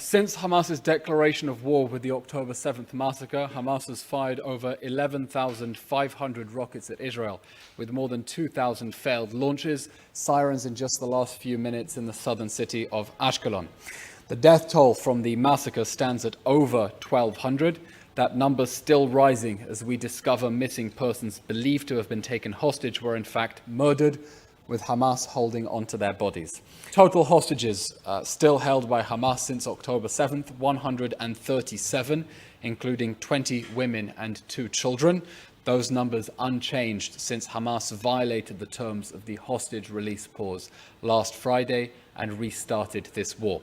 Since Hamas's declaration of war with the October 7th massacre, Hamas has fired over 11,500 rockets at Israel, with more than 2,000 failed launches, sirens in just the last few minutes in the southern city of Ashkelon. The death toll from the massacre stands at over 1,200. That number still rising as we discover missing persons believed to have been taken hostage were in fact murdered, with Hamas holding onto their bodies. Total hostages still held by Hamas since October 7th, 137, including 20 women and 2 children. Those numbers unchanged since Hamas violated the terms of the hostage release pause last Friday and restarted this war.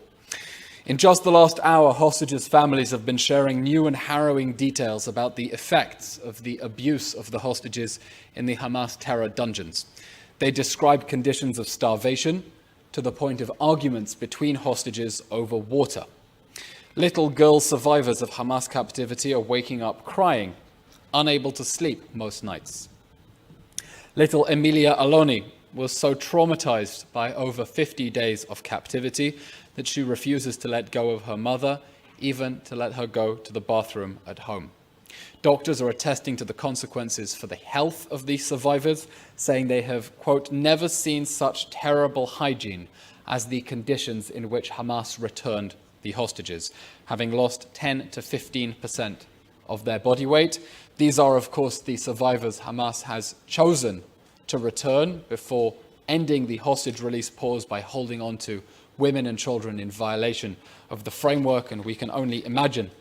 In just the last hour, hostages' families have been sharing new and harrowing details about the effects of the abuse of the hostages in the Hamas terror dungeons. They describe conditions of starvation to the point of arguments between hostages over water. Little girl survivors of Hamas captivity are waking up crying, unable to sleep most nights. Little Emilia Aloni was so traumatized by over 50 days of captivity that she refuses to let go of her mother, even to let her go to the bathroom at home. Doctors are attesting to the consequences for the health of these survivors, saying they have, quote, never seen such terrible hygiene as the conditions in which Hamas returned the hostages, having lost 10 to 15% of their body weight. These are, of course, the survivors Hamas has chosen to return before ending the hostage release pause by holding on to women and children in violation of the framework, and we can only imagine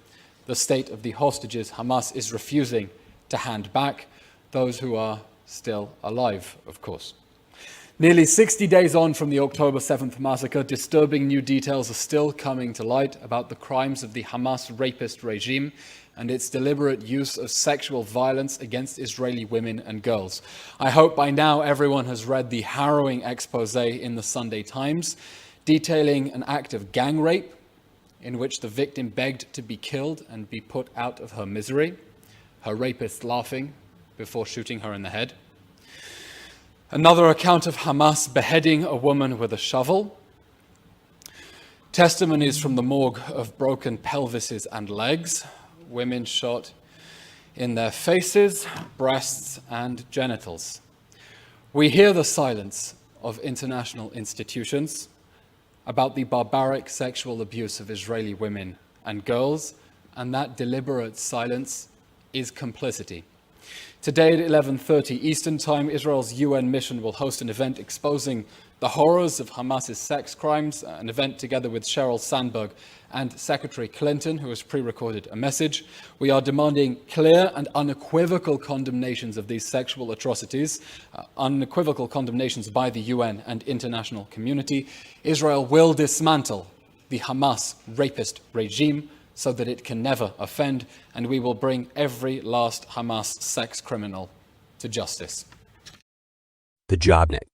the state of the hostages Hamas is refusing to hand back, those who are still alive, of course. Nearly 60 days on from the October 7th massacre, disturbing new details are still coming to light about the crimes of the Hamas rapist regime and its deliberate use of sexual violence against Israeli women and girls. I hope by now everyone has read the harrowing expose in the Sunday Times, detailing an act of gang rape in which the victim begged to be killed and be put out of her misery, her rapist laughing before shooting her in the head. Another account of Hamas beheading a woman with a shovel. Testimonies from the morgue of broken pelvises and legs, women shot in their faces, breasts, and genitals. We hear the silence of international institutions about the barbaric sexual abuse of Israeli women and girls, and that deliberate silence is complicity. Today at 11:30 Eastern Time, Israel's UN mission will host an event exposing the horrors of Hamas's sex crimes, an event together with Sheryl Sandberg and Secretary Clinton, who has pre-recorded a message. We are demanding clear and unequivocal condemnations of these sexual atrocities, unequivocal condemnations by the UN and international community. Israel will dismantle the Hamas rapist regime so that it can never offend, and we will bring every last Hamas sex criminal to justice. The Jobnet.